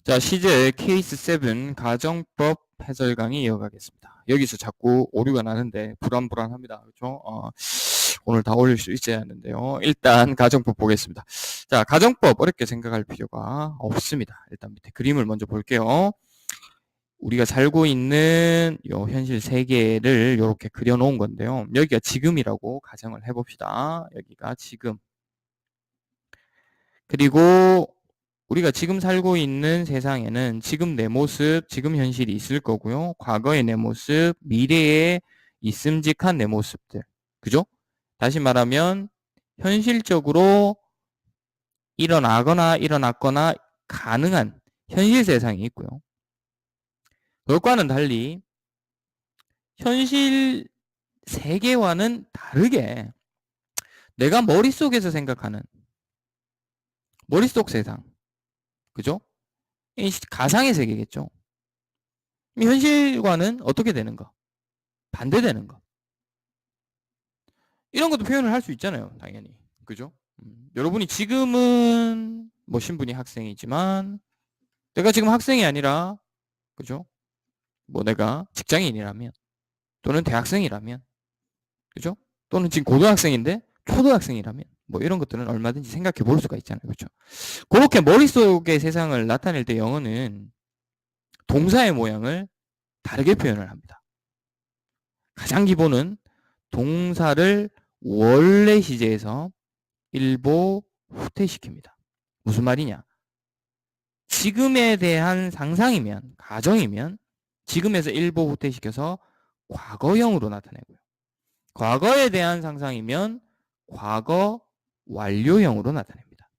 자, 시제 케이스 7 가정법 해설 강의 이어가겠습니다. 여기서 자꾸 오류가 나는데 불안합니다. 그렇죠? 오늘 다 올릴 수 있어야 하는데요. 일단 가정법 보겠습니다. 자, 가정법 어렵게 생각할 필요가 없습니다. 일단 밑에 그림을 먼저 볼게요. 우리가 살고 있는 요 현실 세계를 이렇게 그려놓은 건데요. 여기가 지금이라고 가정을 해봅시다. 여기가 지금. 그리고 우리가 지금 살고 있는 세상에는 지금 내 모습, 지금 현실이 있을 거고요. 과거의 내 모습, 미래에 있음직한 내 모습들. 그죠? 다시 말하면 현실적으로 일어났거나 가능한 현실 세상이 있고요. 그것과는 달리 현실 세계와는 다르게 내가 머릿속에서 생각하는 머릿속 세상. 그죠? 이 가상의 세계겠죠. 현실과는 어떻게 되는가? 반대되는 거. 이런 것도 표현을 할 수 있잖아요. 당연히. 그죠? 여러분이 지금은 뭐 신분이 학생이지만 내가 지금 학생이 아니라 그죠? 뭐 내가 직장인이라면 또는 대학생이라면 그죠? 또는 지금 고등학생인데 초등학생이라면 뭐 이런 것들은 얼마든지 생각해 볼 수가 있잖아요. 그렇죠? 그렇게 머릿속의 세상을 나타낼 때 영어는 동사의 모양을 다르게 표현을 합니다. 가장 기본은 동사를 원래 시제에서 일보 후퇴시킵니다. 무슨 말이냐? 지금에 대한 상상이면, 가정이면 지금에서 일보 후퇴시켜서 과거형으로 나타내고요. 과거에 대한 상상이면 과거 완료형으로 나타냅니다.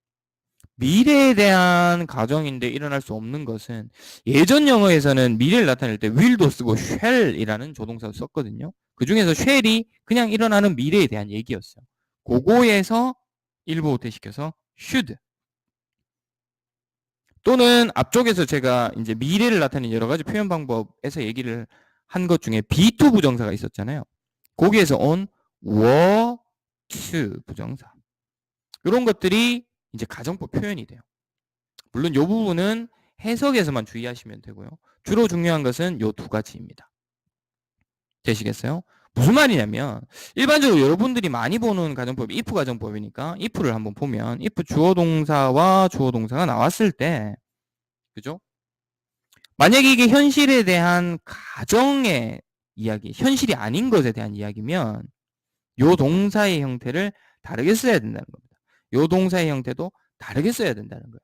미래에 대한 가정인데 일어날 수 없는 것은 예전 영어에서는 미래를 나타낼 때 will도 쓰고 shall이라는 조동사를 썼거든요. 그 중에서 shall이 그냥 일어나는 미래에 대한 얘기였어요. 그거에서 일부 후퇴시켜서 should. 또는 앞쪽에서 제가 이제 미래를 나타내는 여러 가지 표현 방법에서 얘기를 한 것 중에 be2 부정사가 있었잖아요. 거기에서 온 were to 부정사. 이런 것들이 이제 가정법 표현이 돼요. 물론 이 부분은 해석에서만 주의하시면 되고요. 주로 중요한 것은 이 두 가지입니다. 되시겠어요? 무슨 말이냐면 일반적으로 여러분들이 많이 보는 가정법이 if 가정법이니까 if를 한번 보면 if 주어 동사와 주어 동사가 나왔을 때 그죠? 만약에 이게 현실에 대한 가정의 이야기, 현실이 아닌 것에 대한 이야기면 요 동사의 형태를 다르게 써야 된다는 겁니다. 요 동사의 형태도 다르게 써야 된다는 거예요.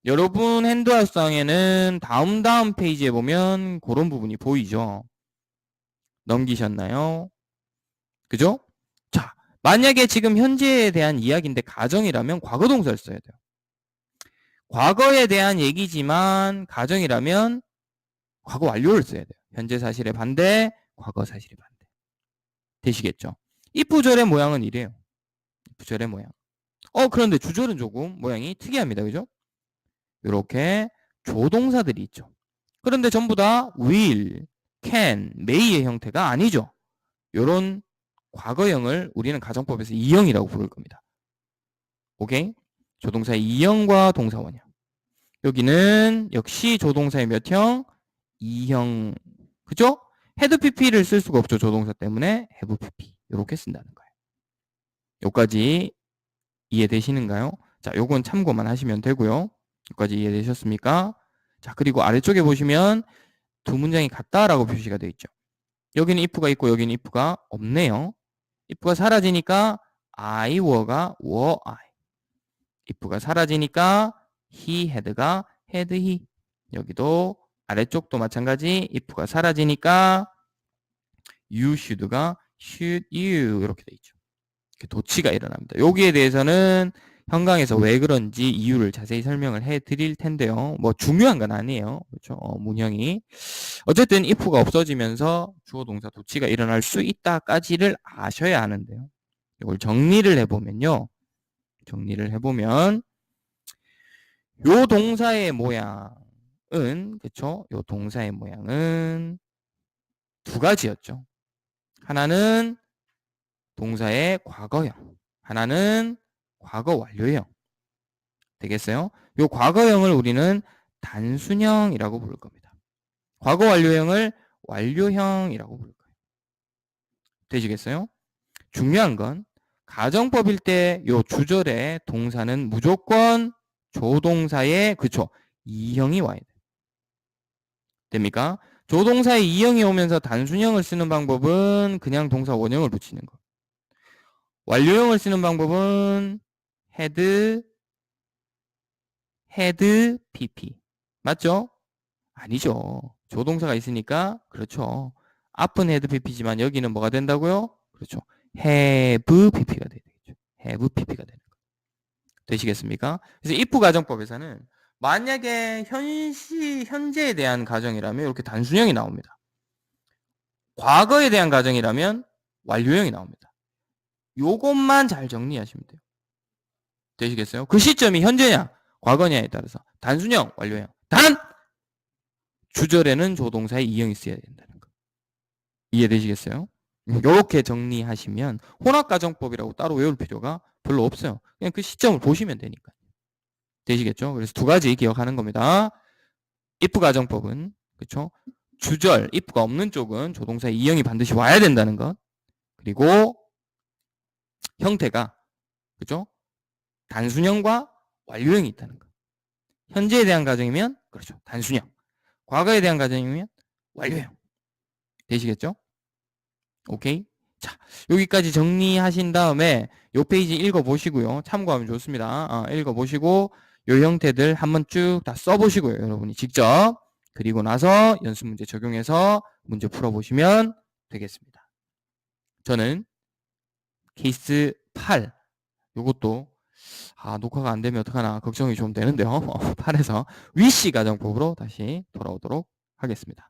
여러분 핸드아웃상에는 다음 페이지에 보면 그런 부분이 보이죠. 넘기셨나요? 그죠? 자, 만약에 지금 현재에 대한 이야기인데 가정이라면 과거 동사를 써야 돼요. 과거에 대한 얘기지만 가정이라면 과거 완료를 써야 돼요. 현재 사실의 반대, 과거 사실의 반대. 되시겠죠? if절의 모양은 이래요. if절의 모양. 그런데 주절은 조금 모양이 특이합니다. 그죠? 이렇게 조동사들이 있죠. 그런데 전부 다 will, can, may의 형태가 아니죠. 이런 과거형을 우리는 가정법에서 2형이라고 부를 겁니다. 오케이? 조동사의 2형과 동사 원형. 여기는 역시 조동사의 몇 형? 2형. 그죠? had pp를 쓸 수가 없죠. 조동사 때문에 have pp. 이렇게 쓴다는 거예요. 여기까지 이해되시는가요? 자, 요건 참고만 하시면 되고요. 여기까지 이해되셨습니까? 자, 그리고 아래쪽에 보시면 두 문장이 같다라고 표시가 되어 있죠. 여기는 if가 있고 여기는 if가 없네요. if가 사라지니까 I were가 were I. if가 사라지니까 he had가 had he. 여기도 아래쪽도 마찬가지 if가 사라지니까 you should가 should you 이렇게 돼 있죠. 도치가 일어납니다. 여기에 대해서는 현강에서 왜 그런지 이유를 자세히 설명을 해 드릴 텐데요. 뭐 중요한 건 아니에요. 그렇죠? 문형이. 어쨌든 if가 없어지면서 주어 동사 도치가 일어날 수 있다까지를 아셔야 하는데요. 이걸 정리를 해보면요. 요 동사의 모양은 그렇죠? 요 동사의 모양은 두 가지였죠. 하나는 동사의 과거형, 하나는 과거 완료형. 되겠어요? 요 과거형을 우리는 단순형이라고 부를 겁니다. 과거 완료형을 완료형이라고 부를 거예요. 되시겠어요? 중요한 건 가정법일 때 요 주절의 동사는 무조건 조동사의 그쵸 2형이 와야 돼요. 됩니까? 조동사의 2형이 오면서 단순형을 쓰는 방법은 그냥 동사 원형을 붙이는 거. 완료형을 쓰는 방법은 had pp. 맞죠? 아니죠. 조동사가 있으니까 그렇죠. 앞은 had pp지만 여기는 뭐가 된다고요? 그렇죠. have pp가 되겠죠. have pp가 되는 거. 되시겠습니까? 그래서 if 가정법에서는 만약에 현재에 대한 가정이라면 이렇게 단순형이 나옵니다. 과거에 대한 가정이라면 완료형이 나옵니다. 요것만 잘 정리하시면 돼요. 되시겠어요? 그 시점이 현재냐 과거냐에 따라서 단순형 완료형 단 주절에는 조동사의 2형이 써야 된다는 거. 이해되시겠어요? 이렇게 정리하시면 혼합가정법이라고 따로 외울 필요가 별로 없어요. 그냥 그 시점을 보시면 되니까. 되시겠죠? 그래서 두 가지 기억하는 겁니다. if 가정법은 그렇죠? 주절 if가 없는 쪽은 조동사의 2형이 반드시 와야 된다는 것. 그리고 형태가 그렇죠? 단순형과 완료형이 있다는 것. 현재에 대한 가정이면 그렇죠. 단순형. 과거에 대한 가정이면 완료형. 되시겠죠? 오케이? 자, 여기까지 정리하신 다음에 요 페이지 읽어보시고요. 참고하면 좋습니다. 읽어보시고 요 형태들 한번 쭉 다 써보시고요. 여러분이 직접. 그리고 나서 연습 문제 적용해서 문제 풀어보시면 되겠습니다. 저는 케이스 8 요것도 녹화가 안 되면 어떡하나 걱정이 좀 되는데요. 8에서 위시 가정법으로 다시 돌아오도록 하겠습니다.